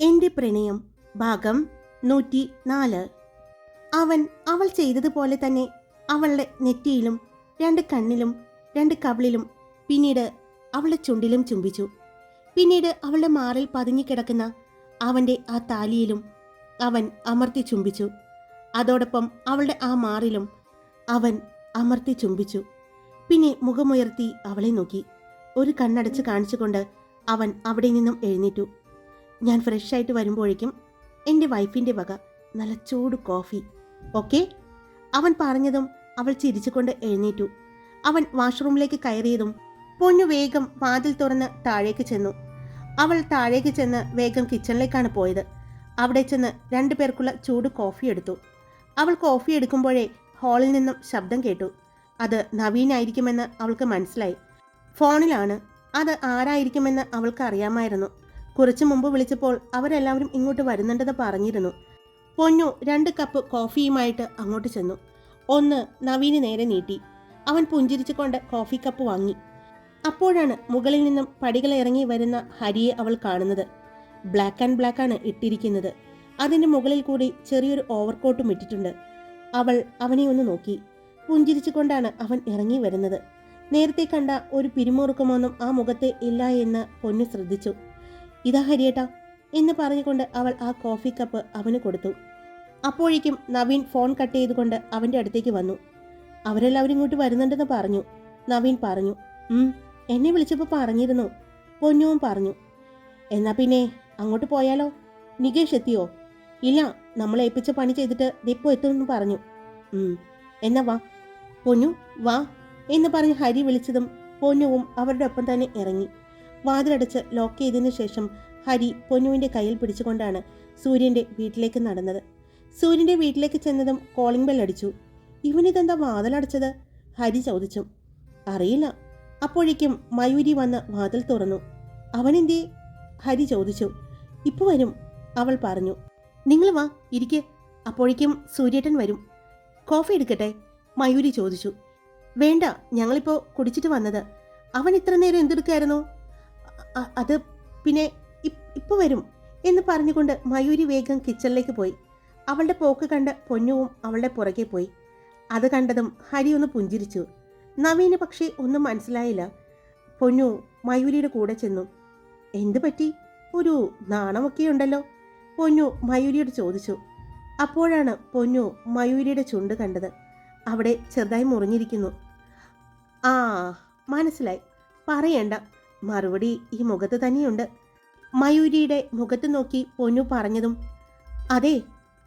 എൻ്റെ പ്രണയം ഭാഗം 104. അവൾ ചെയ്തതുപോലെ തന്നെ അവളുടെ നെറ്റിയിലും 2 കണ്ണിലും 2 കവിളിലും പിന്നീട് അവളുടെ ചുണ്ടിലും ചുംബിച്ചു. പിന്നീട് അവളുടെ മാറിൽ പതുങ്ങിക്കിടക്കുന്ന അവൻ്റെ ആ താലിയിലും അവൻ അമർത്തി ചുംബിച്ചു. അതോടൊപ്പം അവളുടെ ആ മാറിലും അവൻ അമർത്തി ചുംബിച്ചു. പിന്നെ മുഖമുയർത്തി അവളെ നോക്കി. ഒരു കണ്ണടച്ച് കാണിച്ചുകൊണ്ട് അവൻ അവിടെ നിന്നും എഴുന്നേറ്റു. ഞാൻ ഫ്രഷായിട്ട് വരുമ്പോഴേക്കും എൻ്റെ വൈഫിൻ്റെ വക നല്ല ചൂട് കോഫി, ഓക്കെ? അവൻ പറഞ്ഞതും അവൾ ചിരിച്ചുകൊണ്ട് എഴുന്നേറ്റു. അവൻ വാഷ്റൂമിലേക്ക് കയറിയതും പൊന്നു വേഗം വാതിൽ തുറന്ന് താഴേക്ക് ചെന്നു. അവൾ താഴേക്ക് ചെന്ന് വേഗം കിച്ചണിലേക്കാണ് പോയത്. അവിടെ ചെന്ന് 2 പേർക്കുള്ള ചൂട് കോഫി എടുത്തു. അവൾ കോഫി എടുക്കുമ്പോഴേ ഹാളിൽ നിന്നും ശബ്ദം കേട്ടു. അത് നവീനായിരിക്കുമെന്ന് അവൾക്ക് മനസ്സിലായി. ഫോണിലാണ്. അത് ആരായിരിക്കുമെന്ന് അവൾക്ക് അറിയാമായിരുന്നു. കുറച്ചു മുമ്പ് വിളിച്ചപ്പോൾ അവരെല്ലാവരും ഇങ്ങോട്ട് വരുന്നുണ്ടെന്ന് പറഞ്ഞിരുന്നു. പൊന്നു 2 കപ്പ് കോഫിയുമായിട്ട് അങ്ങോട്ട് ചെന്നു. ഒന്ന് നവീന് നേരെ നീട്ടി. അവൻ പുഞ്ചിരിച്ചുകൊണ്ട് കോഫി കപ്പ് വാങ്ങി. അപ്പോഴാണ് മുകളിൽ നിന്നും പടികൾ ഇറങ്ങി വരുന്ന ഹരിയെ അവൾ കാണുന്നത്. ബ്ലാക്ക് ആൻഡ് ബ്ലാക്ക് ആണ് ഇട്ടിരിക്കുന്നത്. അതിൻ്റെ മുകളിൽ കൂടി ചെറിയൊരു ഓവർകോട്ടും ഇട്ടിട്ടുണ്ട്. അവൾ അവനെ ഒന്ന് നോക്കി. പുഞ്ചിരിച്ചുകൊണ്ടാണ് അവൻ ഇറങ്ങി വരുന്നത്. നേരത്തെ കണ്ട ഒരു പിരിമുറുക്കമൊന്നും ആ മുഖത്തെ ഇല്ല എന്ന് പൊന്നു ശ്രദ്ധിച്ചു. ഇതാ ഹരിയേട്ടാ എന്ന് പറഞ്ഞുകൊണ്ട് അവൾ ആ കോഫി കപ്പ് അവന് കൊടുത്തു. അപ്പോഴേക്കും നവീൻ ഫോൺ കട്ട് ചെയ്തുകൊണ്ട് അവൻ്റെ അടുത്തേക്ക് വന്നു. അവരെല്ലാവരും ഇങ്ങോട്ട് വരുന്നുണ്ടെന്ന് പറഞ്ഞു. നവീൻ പറഞ്ഞു. എന്നെ വിളിച്ചപ്പോൾ പറഞ്ഞിരുന്നു. പൊന്നുവും പറഞ്ഞു. എന്നാ പിന്നെ അങ്ങോട്ട് പോയാലോ? നികേഷ് എത്തിയോ? ഇല്ല, നമ്മൾ ഏൽപ്പിച്ച പണി ചെയ്തിട്ട് ദെപ്പോ എത്തുമെന്ന് പറഞ്ഞു. എന്നാ വാ പൊന്നു, വാ എന്ന് പറഞ്ഞ് ഹരി വിളിച്ചതും പൊന്നുവും അവരുടെ ഒപ്പം തന്നെ ഇറങ്ങി. വാതിലടച്ച് ലോക്ക് ചെയ്തതിനു ശേഷം ഹരി പൊന്നുവിൻ്റെ കയ്യിൽ പിടിച്ചുകൊണ്ടാണ് സൂര്യൻ്റെ വീട്ടിലേക്ക് നടന്നത്. സൂര്യൻ്റെ വീട്ടിലേക്ക് ചെന്നതും കോളിംഗ് ബെൽ അടിച്ചു. ഇവനിതെന്താ വാതിലടച്ചത്? ഹരി ചോദിച്ചു. അറിയില്ല. അപ്പോഴേക്കും മയൂരി വന്ന് വാതിൽ തുറന്നു. അവനെന്തേ? ഹരി ചോദിച്ചു. ഇപ്പോൾ വരും, അവൾ പറഞ്ഞു. നിങ്ങൾ വാ, ഇരിക്കെ, അപ്പോഴേക്കും സൂര്യേട്ടൻ വരും. കോഫി എടുക്കട്ടെ? മയൂരി ചോദിച്ചു. വേണ്ട, ഞങ്ങളിപ്പോൾ കുടിച്ചിട്ട് വന്നത്. അവൻ ഇത്ര നേരം എന്തെടുക്കായിരുന്നു? അത് പിന്നെ ഇപ്പോൾ വരും എന്ന് പറഞ്ഞുകൊണ്ട് മയൂരി വേഗം കിച്ചണിലേക്ക് പോയി. അവളുടെ പോക്ക് കണ്ട് പൊന്നുവും അവളുടെ പുറകെ പോയി. അത് കണ്ടതും ഹരി ഒന്ന് പുഞ്ചിരിച്ചു. നവീന് പക്ഷേ ഒന്നും മനസ്സിലായില്ല. പൊന്നു മയൂരിയുടെ കൂടെ ചെന്നു. എന്തു പറ്റി? ഒരു നാണമൊക്കെ ഉണ്ടല്ലോ, പൊന്നു മയൂരിയോട് ചോദിച്ചു. അപ്പോഴാണ് പൊന്നു മയൂരിയുടെ ചുണ്ട് കണ്ടത്. അവിടെ ചെറുതായി മുറിഞ്ഞിരിക്കുന്നു. ആ, മനസ്സിലായി. പറയണ്ട, മറുപടി ഈ മുഖത്ത് തന്നെയുണ്ട്. മയൂരിയുടെ മുഖത്ത് നോക്കി പൊന്നു പറഞ്ഞതും, അതെ,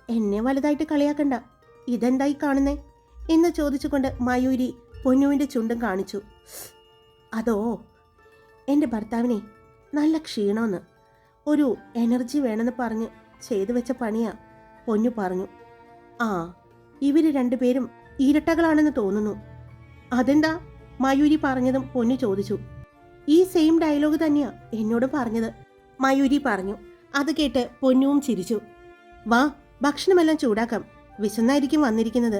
എന്നെ വലുതായിട്ട് കളിയാക്കണ്ട, ഇതെന്തായി കാണുന്നേ എന്ന് ചോദിച്ചുകൊണ്ട് മയൂരി പൊന്നുവിൻ്റെ ചുണ്ടും കാണിച്ചു. അതോ, എൻ്റെ ഭർത്താവിനെ നല്ല ക്ഷീണമെന്ന്, ഒരു എനർജി വേണമെന്ന് പറഞ്ഞ് ചെയ്തു വെച്ച പണിയാ, പൊന്നു പറഞ്ഞു. ആ, ഇവർ 2 പേരും ഇരട്ടകളാണെന്ന് തോന്നുന്നു. അതെന്താ? മയൂരി പറഞ്ഞതും പൊന്നു ചോദിച്ചു. ഈ സെയിം ഡയലോഗ് തന്നെയാ എന്നോട് പറഞ്ഞത്, മയൂരി പറഞ്ഞു. അത് കേട്ട് പൊന്നുവും ചിരിച്ചു. വാ, ഭക്ഷണമെല്ലാം ചൂടാക്കാം, വിശന്നായിരിക്കും വന്നിരിക്കുന്നത്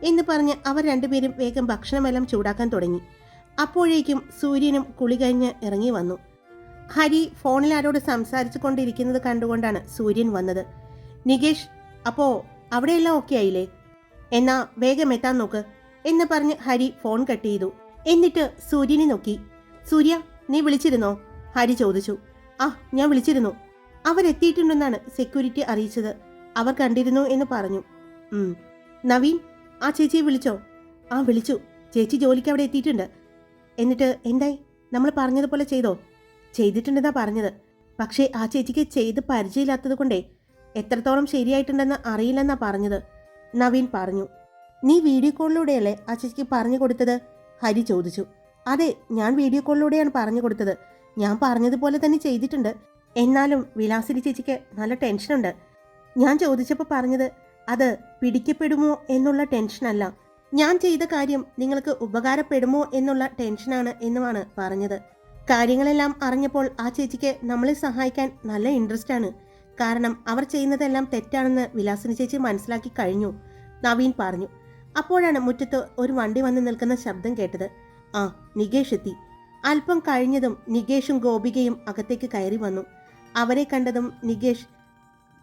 എന്ന് പറഞ്ഞ് അവർ 2 പേരും വേഗം ഭക്ഷണമെല്ലാം ചൂടാക്കാൻ തുടങ്ങി. അപ്പോഴേക്കും സൂര്യനും കുളി കഴിഞ്ഞ് ഇറങ്ങി വന്നു. ഹരി ഫോണിൽ ആരോട് സംസാരിച്ചു കൊണ്ടിരിക്കുന്നത് കണ്ടുകൊണ്ടാണ് സൂര്യൻ വന്നത്. നികേഷ്, അപ്പോ അവിടെയെല്ലാം ഓക്കെ ആയില്ലേ? എന്നാ വേഗം എത്താൻ നോക്ക് എന്ന് പറഞ്ഞ് ഹരി ഫോൺ കട്ട് ചെയ്തു. എന്നിട്ട് സൂര്യനെ നോക്കി. സൂര്യ, നീ വിളിച്ചിരുന്നോ? ഹരി ചോദിച്ചു. ആ, ഞാൻ വിളിച്ചിരുന്നു. അവരെത്തിയിട്ടുണ്ടെന്നാണ് സെക്യൂരിറ്റി അറിയിച്ചത്. അവർ കണ്ടിരുന്നു എന്ന് പറഞ്ഞു. നവീൻ, ആ ചേച്ചിയെ വിളിച്ചോ? ആ, വിളിച്ചു. ചേച്ചി ജോലിക്ക് അവിടെ എത്തിയിട്ടുണ്ട്. എന്നിട്ട് എന്തായി? നമ്മൾ പറഞ്ഞതുപോലെ ചെയ്തോ? ചെയ്തിട്ടുണ്ടെന്നാ പറഞ്ഞത്. പക്ഷേ ആ ചേച്ചിക്ക് ചെയ്ത് പരിചയമില്ലാത്തത് കൊണ്ടേ എത്രത്തോളം ശരിയായിട്ടുണ്ടെന്ന് അറിയില്ലെന്നാ പറഞ്ഞത്, നവീൻ പറഞ്ഞു. നീ വീഡിയോ കോളിലൂടെയല്ലേ ആ ചേച്ചിക്ക് പറഞ്ഞു കൊടുത്തത്? ഹരി ചോദിച്ചു. അതെ, ഞാൻ വീഡിയോ കോളിലൂടെയാണ് പറഞ്ഞു കൊടുത്തത്. ഞാൻ പറഞ്ഞതുപോലെ തന്നെ ചെയ്തിട്ടുണ്ട്. എന്നാലും വിലാസിനി ചേച്ചിക്ക് നല്ല ടെൻഷനുണ്ട്. ഞാൻ ചോദിച്ചപ്പോൾ പറഞ്ഞത് അത് പിടിക്കപ്പെടുമോ എന്നുള്ള ടെൻഷനല്ല, ഞാൻ ചെയ്ത കാര്യം നിങ്ങൾക്ക് ഉപകാരപ്പെടുമോ എന്നുള്ള ടെൻഷനാണ് എന്നുമാണ് പറഞ്ഞത്. കാര്യങ്ങളെല്ലാം അറിഞ്ഞപ്പോൾ ആ ചേച്ചിക്ക് നമ്മളെ സഹായിക്കാൻ നല്ല ഇൻട്രസ്റ്റ് ആണ്. കാരണം അവർ ചെയ്യുന്നതെല്ലാം തെറ്റാണെന്ന് വിലാസിനി ചേച്ചി മനസ്സിലാക്കി കഴിഞ്ഞു, നവീൻ പറഞ്ഞു. അപ്പോഴാണ് മുറ്റത്ത് ഒരു വണ്ടി വന്ന് നിൽക്കുന്ന ശബ്ദം കേട്ടത്. ആ, നികേഷ് എത്തി. അല്പം കഴിഞ്ഞതും നികേഷും ഗോപികയും അകത്തേക്ക് കയറി വന്നു. അവരെ കണ്ടതും നികേഷ്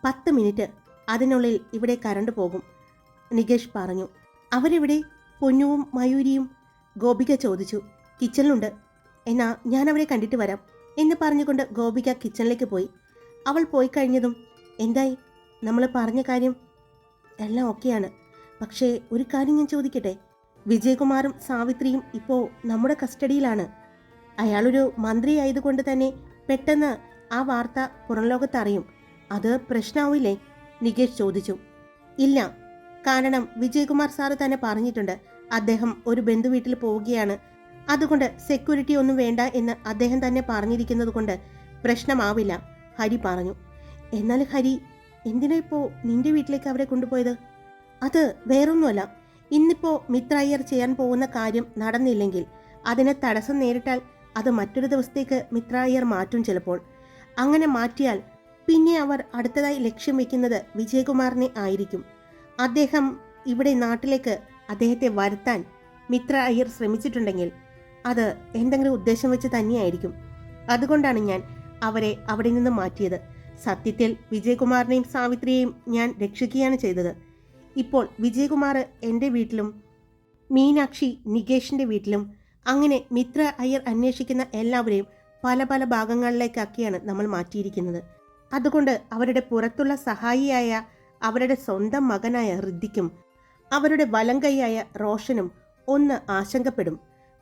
10 മിനിറ്റ്, അതിനുള്ളിൽ ഇവിടെ കറണ്ട് പോകും, നികേഷ് പറഞ്ഞു. അവരെവിടെ? പൊന്നുവും മയൂരിയും? ഗോപിക ചോദിച്ചു. കിച്ചണിലുണ്ട്. എന്നാ ഞാൻ അവരെ കണ്ടിട്ട് വരാം എന്ന് പറഞ്ഞുകൊണ്ട് ഗോപിക കിച്ചണിലേക്ക് പോയി. അവൾ പോയി കഴിഞ്ഞതും, എന്തായി? നമ്മൾ പറഞ്ഞ കാര്യം എല്ലാം ഓക്കെയാണ്. പക്ഷേ ഒരു കാര്യം ഞാൻ ചോദിക്കട്ടെ? വിജയകുമാറും സാവിത്രിയും ഇപ്പോൾ നമ്മുടെ കസ്റ്റഡിയിലാണ്. അയാളൊരു മന്ത്രി ആയതുകൊണ്ട് തന്നെ പെട്ടെന്ന് ആ വാർത്ത പുറം ലോകത്തറിയും. അത് പ്രശ്നമാവില്ലേ? നികേഷ് ചോദിച്ചു. ഇല്ല, കാരണം വിജയകുമാർ സാറ് തന്നെ പറഞ്ഞിട്ടുണ്ട്, അദ്ദേഹം ഒരു ബന്ധുവീട്ടിൽ പോവുകയാണ്, അതുകൊണ്ട് സെക്യൂരിറ്റി ഒന്നും വേണ്ട എന്ന് അദ്ദേഹം തന്നെ പറഞ്ഞിരിക്കുന്നത് കൊണ്ട് പ്രശ്നമാവില്ല, ഹരി പറഞ്ഞു. എന്നാൽ ഹരി, എന്തിനാ ഇപ്പോൾ നിന്റെ വീട്ടിലേക്ക് അവരെ കൊണ്ടുപോയത്? അത് വേറൊന്നുമല്ല, ഇന്നിപ്പോൾ മിത്ര അയ്യർ ചെയ്യാൻ പോകുന്ന കാര്യം നടന്നില്ലെങ്കിൽ, അതിന് തടസ്സം നേരിട്ടാൽ അത് മറ്റൊരു ദിവസത്തേക്ക് മിത്ര അയ്യർ മാറ്റും ചിലപ്പോൾ. അങ്ങനെ മാറ്റിയാൽ പിന്നെ അവർ അടുത്തതായി ലക്ഷ്യം വെക്കുന്നത് വിജയകുമാറിനെ ആയിരിക്കും. അദ്ദേഹം ഇവിടെ നാട്ടിലേക്ക് അദ്ദേഹത്തെ വരുത്താൻ മിത്ര അയ്യർ ശ്രമിച്ചിട്ടുണ്ടെങ്കിൽ അത് എന്തെങ്കിലും ഉദ്ദേശം വെച്ച് തന്നെയായിരിക്കും. അതുകൊണ്ടാണ് ഞാൻ അവരെ അവിടെ നിന്ന് മാറ്റിയത്. സത്യത്തിൽ വിജയകുമാറിനെയും സാവിത്രിയെയും ഞാൻ രക്ഷിക്കുകയാണ് ചെയ്തത്. ഇപ്പോൾ വിജയകുമാർ എൻ്റെ വീട്ടിലും മീനാക്ഷി നികേഷിൻ്റെ വീട്ടിലും, അങ്ങനെ മിത്ര അയ്യർ അന്വേഷിക്കുന്ന എല്ലാവരെയും പല പല ഭാഗങ്ങളിലേക്കാക്കിയാണ് നമ്മൾ മാറ്റിയിരിക്കുന്നത്. അതുകൊണ്ട് അവരുടെ പുറത്തുള്ള സഹായിയായ അവരുടെ സ്വന്തം മകനായ ഋദ്ധിക്കും അവരുടെ വലങ്കൈയായ റോഷനും ഒന്ന് ആശങ്കപ്പെടും.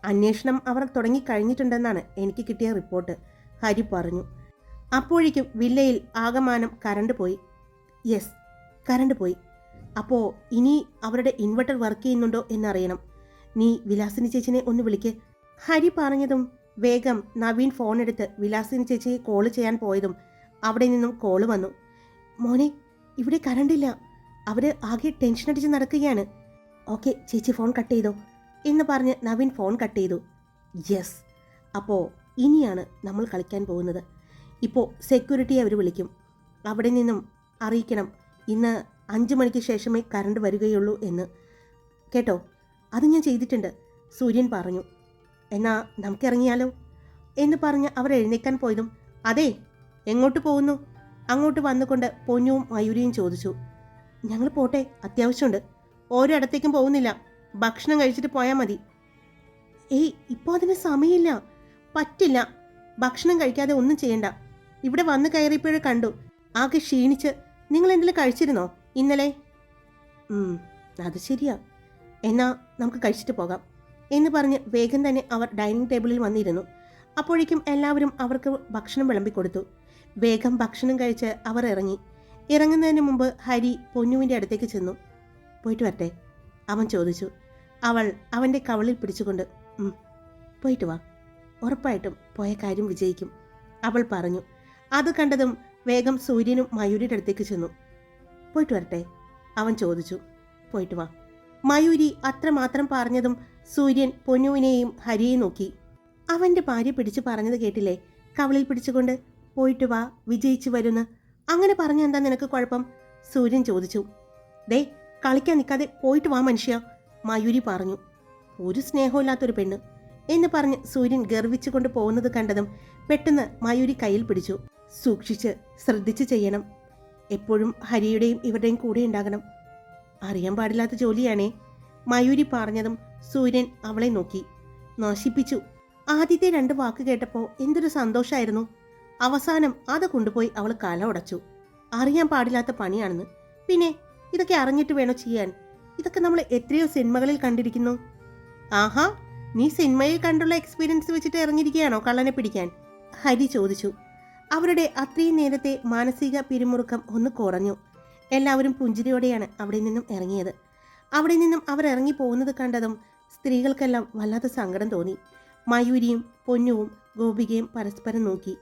അന്വേഷണം അവർ തുടങ്ങിക്കഴിഞ്ഞിട്ടുണ്ടെന്നാണ് എനിക്ക് കിട്ടിയ റിപ്പോർട്ട്, ഹരി പറഞ്ഞു. അപ്പോഴേക്കും വില്ലയിൽ ആകമാനം കറണ്ട് പോയി. യെസ്, കറണ്ട് പോയി. അപ്പോൾ ഇനി അവരുടെ ഇൻവെർട്ടർ വർക്ക് ചെയ്യുന്നുണ്ടോ എന്നറിയണം. നീ വിലാസിനി ചേച്ചിനെ ഒന്ന് വിളിക്ക്, ഹരി പറഞ്ഞതും വേഗം നവീൻ ഫോൺ എടുത്ത് വിലാസിനി ചേച്ചിയെ കോള് ചെയ്യാൻ പോയതും അവിടെ നിന്നും കോള് വന്നു. മോനെ, ഇവിടെ കറണ്ടില്ല, അവർ ആകെ ടെൻഷൻ അടിച്ച് നടക്കുകയാണ്. ഓക്കെ ചേച്ചി, ഫോൺ കട്ട് ചെയ്തോ എന്ന് പറഞ്ഞ് നവീൻ ഫോൺ കട്ട് ചെയ്തു. യെസ്, അപ്പോൾ ഇനിയാണ് നമ്മൾ കളിക്കാൻ പോകുന്നത്. ഇപ്പോൾ സെക്യൂരിറ്റിയെ അവർ വിളിക്കും, അവിടെ നിന്നും അറിയിക്കണം ഇന്ന് 5 മണിക്ക് ശേഷമേ കറണ്ട് വരികയുള്ളൂ എന്ന്. കേട്ടോ? അത് ഞാൻ ചെയ്തിട്ടുണ്ട്, സൂര്യൻ പറഞ്ഞു. എന്നാ നമുക്കിറങ്ങിയാലോ എന്ന് പറഞ്ഞ് അവർ എഴുന്നേക്കാൻ പോയതും, അതെ എങ്ങോട്ട് പോകുന്നു? അങ്ങോട്ട് വന്നുകൊണ്ട് പൊന്നുവും മയൂരിയും ചോദിച്ചു. ഞങ്ങൾ പോട്ടെ, അത്യാവശ്യമുണ്ട്. ഓരോ ഇടത്തേക്കും പോകുന്നില്ല, ഭക്ഷണം കഴിച്ചിട്ട് പോയാൽ മതി. ഏയ്, ഇപ്പോൾ അതിന് സമയമില്ല, പറ്റില്ല. ഭക്ഷണം കഴിക്കാതെ ഒന്നും ചെയ്യണ്ട. ഇവിടെ വന്ന് കയറിയപ്പോഴേ കണ്ടു ആകെ ക്ഷീണിച്ച്. നിങ്ങൾ എന്തെങ്കിലും കഴിച്ചിരുന്നോ ഇന്നലെ? അത് ശരിയാ, എന്നാ നമുക്ക് കഴിച്ചിട്ട് പോകാം എന്ന് പറഞ്ഞ് വേഗം തന്നെ അവർ ഡൈനിങ് ടേബിളിൽ വന്നിരുന്നു. അപ്പോഴേക്കും എല്ലാവരും അവർക്ക് ഭക്ഷണം വിളമ്പിക്കൊടുത്തു. വേഗം ഭക്ഷണം കഴിച്ച് അവർ ഇറങ്ങി. ഇറങ്ങുന്നതിന് മുമ്പ് ഹരി പൊന്നുവിൻ്റെ അടുത്തേക്ക് ചെന്നു. പോയിട്ട് വരട്ടെ, അവൻ ചോദിച്ചു. അവൾ അവൻ്റെ കവളിൽ പിടിച്ചുകൊണ്ട്, പോയിട്ട് വാ, ഉറപ്പായിട്ടും പോയ കാര്യം വിജയിക്കും, അവൾ പറഞ്ഞു. അത് കണ്ടതും വേഗം സൂര്യനും മയൂരിയുടെ അടുത്തേക്ക് ചെന്നു. പോയിട്ട് വരട്ടെ, അവൻ ചോദിച്ചു. പോയിട്ട് വാ. മയൂരി അത്രമാത്രം പറഞ്ഞതും സൂര്യൻ പൊന്നുവിനെയും ഹരിയെയും നോക്കി. അവൻ്റെ ഭാര്യ പിടിച്ചു പറഞ്ഞത് കേട്ടില്ലേ, കവളിൽ പിടിച്ചുകൊണ്ട് പോയിട്ട് വാ, വിജയിച്ചു വരുന്ന്. അങ്ങനെ പറഞ്ഞ എന്താ നിനക്ക് കുഴപ്പം? സൂര്യൻ ചോദിച്ചു. ദേ, കളിക്കാൻ നിൽക്കാതെ പോയിട്ട് വാ മനുഷ്യ, മയൂരി പറഞ്ഞു. ഒരു സ്നേഹമില്ലാത്തൊരു പെണ്ണ് എന്ന് പറഞ്ഞ് സൂര്യൻ ഗർവിച്ചുകൊണ്ട് പോകുന്നത് കണ്ടതും പെട്ടെന്ന് മയൂരി കയ്യിൽ പിടിച്ചു. സൂക്ഷിച്ച് ശ്രദ്ധിച്ച് ചെയ്യണം, എപ്പോഴും ഹരിയുടെയും ഇവരുടെയും കൂടെ ഉണ്ടാകണം. അറിയാൻ പാടില്ലാത്ത ജോലിയാണേ, മയൂരി പറഞ്ഞതും സൂര്യൻ അവളെ നോക്കി. നശിപ്പിച്ചു. ആദ്യത്തെ 2 വാക്ക് കേട്ടപ്പോൾ എന്തൊരു സന്തോഷമായിരുന്നു. അവസാനം അത് കൊണ്ടുപോയി അവൾ കല ഉടച്ചു. അറിയാൻ പാടില്ലാത്ത പണിയാണെന്ന്. പിന്നെ ഇതൊക്കെ അറിഞ്ഞിട്ട് വേണോ ചെയ്യാൻ? ഇതൊക്കെ നമ്മൾ എത്രയോ സിനിമകളിൽ കണ്ടിരിക്കുന്നു. ആഹാ, നീ സിനിമയിൽ കണ്ടുള്ള എക്സ്പീരിയൻസ് വെച്ചിട്ട് ഇറങ്ങിയിരിക്കുകയാണോ കള്ളനെ പിടിക്കാൻ? ഹരി ചോദിച്ചു. അവരുടെ അത്രയും നേരത്തെ മാനസിക പിരിമുറുക്കം ഒന്ന് കുറഞ്ഞു. എല്ലാവരും പുഞ്ചിരിയോടെയാണ് അവിടെ നിന്നും ഇറങ്ങിയത്. അവിടെ നിന്നും അവർ ഇറങ്ങി പോകുന്നത് കണ്ടതും സ്ത്രീകൾക്കെല്ലാം വല്ലാത്ത സങ്കടം തോന്നി. മയൂരിയും പൊന്നുവും ഗോപികയും പരസ്പരം നോക്കി.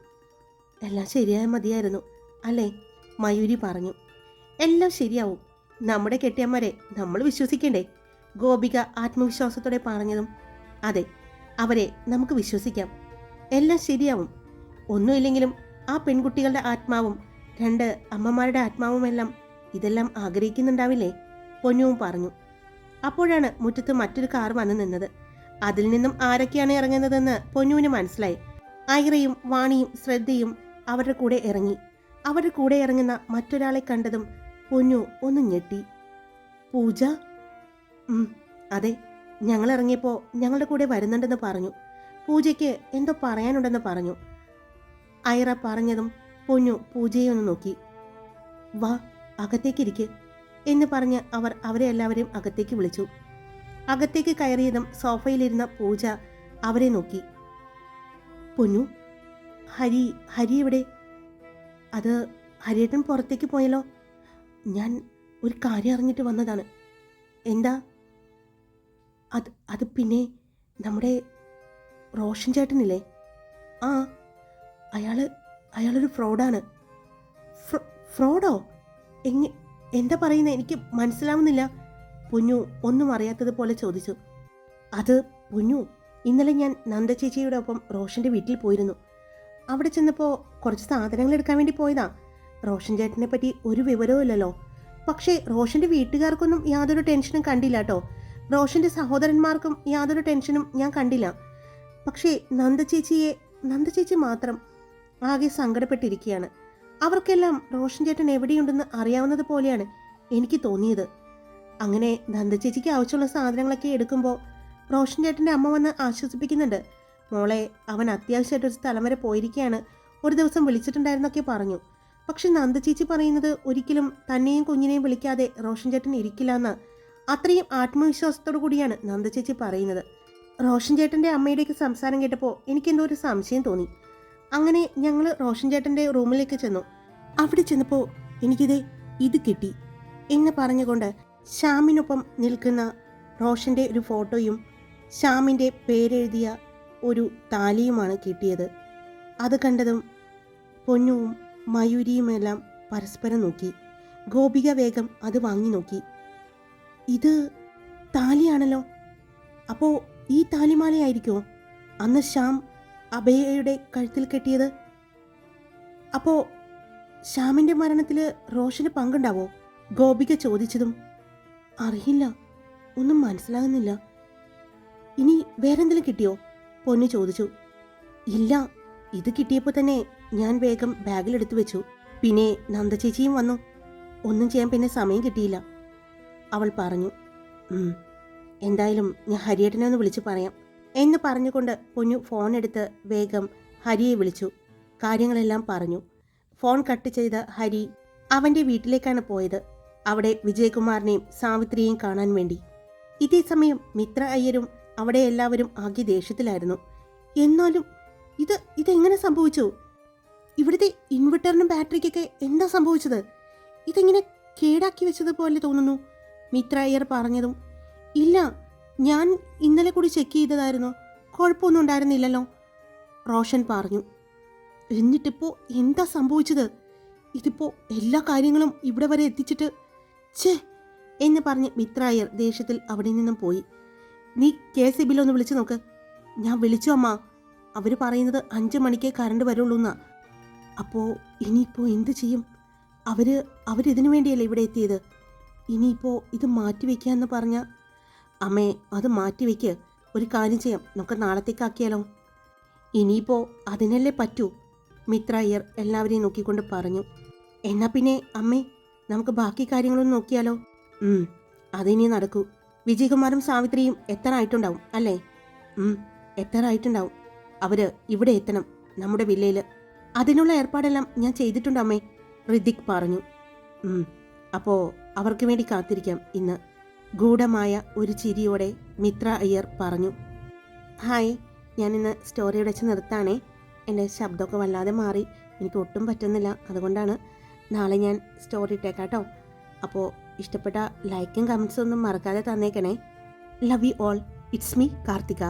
എല്ലാം ശരിയായ മതിയായിരുന്നു അല്ലേ? മയൂരി പറഞ്ഞു. എല്ലാം ശരിയാവും, നമ്മുടെ കെട്ടിയമ്മരെ നമ്മൾ വിശ്വസിക്കണ്ടേ? ഗോപിക ആത്മവിശ്വാസത്തോടെ പറഞ്ഞതും അതെ, അവരെ നമുക്ക് വിശ്വസിക്കാം, എല്ലാം ശരിയാവും. ഒന്നുമില്ലെങ്കിലും ആ പെൺകുട്ടികളുടെ ആത്മാവും 2 അമ്മമാരുടെ ആത്മാവുമെല്ലാം ഇതെല്ലാം ആഗ്രഹിക്കുന്നുണ്ടാവില്ലേ? പൊന്നുവും പറഞ്ഞു. അപ്പോഴാണ് മുറ്റത്ത് മറ്റൊരു കാർ വന്നു നിന്നത്. അതിൽ നിന്നും ആരൊക്കെയാണ് ഇറങ്ങുന്നതെന്ന് പൊന്നുവിന് മനസ്സിലായി. ഐറയും വാണിയും ശ്രദ്ധയും അവരുടെ കൂടെ ഇറങ്ങി. അവരുടെ കൂടെ ഇറങ്ങുന്ന മറ്റൊരാളെ കണ്ടതും പൊന്നു ഒന്ന് ഞെട്ടി. പൂജ? അതെ, ഞങ്ങൾ ഇറങ്ങിയപ്പോൾ ഞങ്ങളുടെ കൂടെ വരുന്നുണ്ടെന്ന് പറഞ്ഞു. പൂജയ്ക്ക് എന്തോ പറയാനുണ്ടെന്ന് പറഞ്ഞു. ഐറ പറഞ്ഞതും പൊന്നു പൂജയെ ഒന്ന് നോക്കി. വാ, അകത്തേക്കിരിക്ക് എന്ന് പറഞ്ഞ് അവർ അവരെ എല്ലാവരെയും അകത്തേക്ക് വിളിച്ചു. അകത്തേക്ക് കയറിയതും സോഫയിലിരുന്ന പൂജ അവരെ നോക്കി. പൊന്നു, ഹരി എവിടെ? അത് ഹരിയേട്ടൻ പുറത്തേക്ക് പോയല്ലോ. ഞാൻ ഒരു കാര്യം അറിഞ്ഞിട്ട് വന്നതാണ്. എന്താ? അത് പിന്നെ നമ്മുടെ റോഷൻ ചേട്ടനില്ലേ? ആ, അയാളൊരു ഫ്രോഡാണ്. ഫ്രോഡോ? എന്താ പറയുന്നത്? എനിക്ക് മനസ്സിലാവുന്നില്ല. പൊന്നു ഒന്നും അറിയാത്തതുപോലെ ചോദിച്ചു. അത് പൊന്നു, ഇന്നലെ ഞാൻ നന്ദ ചേച്ചിയുടെ ഒപ്പം റോഷൻ്റെ വീട്ടിൽ പോയിരുന്നു. അവിടെ ചെന്നപ്പോൾ കുറച്ച് സാധനങ്ങൾ എടുക്കാൻ വേണ്ടി പോയതാ. റോഷൻ ചേട്ടനെ പറ്റി ഒരു വിവരവും ഇല്ലല്ലോ. പക്ഷേ റോഷൻ്റെ വീട്ടുകാർക്കൊന്നും യാതൊരു ടെൻഷനും കണ്ടില്ല കേട്ടോ. റോഷൻ്റെ സഹോദരന്മാർക്കും യാതൊരു ടെൻഷനും ഞാൻ കണ്ടില്ല. പക്ഷേ നന്ദ ചേച്ചി മാത്രം ആകെ സങ്കടപ്പെട്ടിരിക്കുകയാണ്. അവർക്കെല്ലാം റോഷൻ ചേട്ടൻ എവിടെയുണ്ടെന്ന് അറിയാവുന്നത് പോലെയാണ് എനിക്ക് തോന്നിയത്. അങ്ങനെ നന്ദ ചേച്ചിക്ക് ആവശ്യമുള്ള സാധനങ്ങളൊക്കെ എടുക്കുമ്പോൾ റോഷൻ ചേട്ടൻ്റെ അമ്മ വന്ന് ആശ്വസിപ്പിക്കുന്നുണ്ട്. മോളെ, അവൻ അത്യാവശ്യമായിട്ടൊരു സ്ഥലം വരെ പോയിരിക്കുകയാണ്, ഒരു ദിവസം വിളിച്ചിട്ടുണ്ടായിരുന്നൊക്കെ പറഞ്ഞു. പക്ഷെ നന്ദ ചേച്ചി പറയുന്നത് ഒരിക്കലും തന്നെയും കുഞ്ഞിനെയും വിളിക്കാതെ റോഷൻ ചേട്ടൻ ഇരിക്കില്ല എന്ന്. അത്രയും ആത്മവിശ്വാസത്തോടു കൂടിയാണ് നന്ദ ചേച്ചി പറയുന്നത്. റോഷൻ ചേട്ടൻ്റെ അമ്മയുടെയൊക്കെ സംസാരം കേട്ടപ്പോൾ എനിക്കെന്തോ ഒരു സംശയം തോന്നി. അങ്ങനെ ഞങ്ങൾ റോഷൻ ചേട്ടൻ്റെ റൂമിലേക്ക് ചെന്നു. അവിടെ ചെന്നപ്പോൾ ഇത് കിട്ടി എന്ന് പറഞ്ഞുകൊണ്ട് ശ്യാമിനൊപ്പം നിൽക്കുന്ന റോഷൻ്റെ ഒരു ഫോട്ടോയും ശ്യാമിൻ്റെ പേരെഴുതിയ ഒരു താലിയുമാണ് കിട്ടിയത്. അത് കണ്ടതും പൊന്നുവും മയൂരിയുമെല്ലാം പരസ്പരം നോക്കി. ഗോപിക വേഗം അത് വാങ്ങി നോക്കി. ഇത് താലിയാണല്ലോ. അപ്പോൾ ഈ താലിമാലയായിരിക്കുമോ അന്ന് ശ്യാം അഭയയുടെ കഴുത്തിൽ കെട്ടിയത്? അപ്പോൾ ശ്യാമിൻ്റെ മരണത്തിൽ റോഷന് പങ്കുണ്ടാവോ? ഗോപിക ചോദിച്ചതും അറിയില്ല, ഒന്നും മനസ്സിലാകുന്നില്ല. ഇനി വേറെന്തെങ്കിലും കിട്ടിയോ? പൊന്നു ചോദിച്ചു. ഇല്ല, ഇത് കിട്ടിയപ്പോൾ തന്നെ ഞാൻ വേഗം ബാഗിലെടുത്തു വെച്ചു. പിന്നെ നന്ദചേച്ചിയും വന്നു. ഒന്നും ചെയ്യാൻ പിന്നെ സമയം കിട്ടിയില്ല, അവൾ പറഞ്ഞു. എന്തായാലും ഞാൻ ഹരിയേട്ടനെ ഒന്ന് വിളിച്ചു പറയാം എന്ന് പറഞ്ഞുകൊണ്ട് പൊന്നു ഫോൺ എടുത്ത് വേഗം ഹരിയെ വിളിച്ചു. കാര്യങ്ങളെല്ലാം പറഞ്ഞു. ഫോൺ കട്ട് ചെയ്ത ഹരി അവൻ്റെ വീട്ടിലേക്കാണ് പോയത്. അവിടെ വിജയകുമാറിനെയും സാവിത്രിയെയും കാണാൻ വേണ്ടി. ഇതേ സമയം മിത്ര അയ്യരും അവിടെ എല്ലാവരും ആകെ ദേഷ്യത്തിലായിരുന്നു. എന്നാലും ഇതെങ്ങനെ സംഭവിച്ചു? ഇവിടുത്തെ ഇൻവെർട്ടറിനും ബാറ്ററിക്കൊക്കെ എന്താ സംഭവിച്ചത്? ഇതെങ്ങനെ കേടാക്കി വെച്ചതുപോലെ തോന്നുന്നു, മിത്ര അയ്യർ പറഞ്ഞതും. ഇല്ല, ഞാൻ ഇന്നലെ കൂടി ചെക്ക് ചെയ്തതായിരുന്നു, കുഴപ്പമൊന്നും ഉണ്ടായിരുന്നില്ലല്ലോ, റോഷൻ പറഞ്ഞു. എന്നിട്ടിപ്പോൾ എന്താ സംഭവിച്ചത്? ഇതിപ്പോൾ എല്ലാ കാര്യങ്ങളും ഇവിടെ വരെ എത്തിച്ചിട്ട് ഛേ എന്ന് പറഞ്ഞ് മിത്ര അയ്യർ ദേഷ്യത്തിൽ അവിടെ നിന്നും പോയി. നീ KCBയിൽ ഒന്ന് വിളിച്ചു നോക്ക്. ഞാൻ വിളിച്ചു അമ്മ, അവർ പറയുന്നത് 5 മണിക്കേ കറണ്ട് വരുള്ളൂ എന്നാ. അപ്പോൾ ഇനിയിപ്പോൾ എന്ത് ചെയ്യും? അവരിതിനു വേണ്ടിയല്ലേ ഇവിടെ എത്തിയത്. ഇനിയിപ്പോൾ ഇത് മാറ്റിവെക്കുക എന്ന് പറഞ്ഞാൽ അമ്മേ, അത് മാറ്റിവെക്ക്. ഒരു കാര്യം ചെയ്യാം, നമുക്ക് നാളത്തേക്കാക്കിയാലോ? ഇനിയിപ്പോൾ അതിനല്ലേ പറ്റൂ, മിത്ര അയ്യർ എല്ലാവരെയും നോക്കിക്കൊണ്ട് പറഞ്ഞു. എന്നാൽ പിന്നെ അമ്മേ, നമുക്ക് ബാക്കി കാര്യങ്ങളൊന്നും നോക്കിയാലോ? അതിനി നടക്കൂ. വിജയകുമാറും സാവിത്രിയും എത്ര ആയിട്ടുണ്ടാവും അല്ലേ? എത്ര ആയിട്ടുണ്ടാവും. അവര് ഇവിടെ എത്തണം, നമ്മുടെ വില്ലയിൽ. അതിനുള്ള ഏർപ്പാടെല്ലാം ഞാൻ ചെയ്തിട്ടുണ്ട് അമ്മേ, ഋതിക് പറഞ്ഞു. അപ്പോൾ അവർക്ക് വേണ്ടി കാത്തിരിക്കാം ഇന്ന്, ഗൂഢമായ ഒരു ചിരിയോടെ മിത്ര അയ്യർ പറഞ്ഞു. ഹായ്, ഞാനിന്ന് സ്റ്റോറി വെച്ച് നിർത്താണേ. എൻ്റെ ശബ്ദമൊക്കെ വല്ലാതെ മാറി, എനിക്ക് ഒട്ടും പറ്റുന്നില്ല. അതുകൊണ്ടാണ്. നാളെ ഞാൻ സ്റ്റോറി ഇട്ടേക്കാട്ടോ. അപ്പോൾ ഇഷ്ടപ്പെട്ട ലൈക്കും കമൻസും ഒന്നും മറക്കാതെ തന്നേക്കണേ. Love you all. It's me Karthika.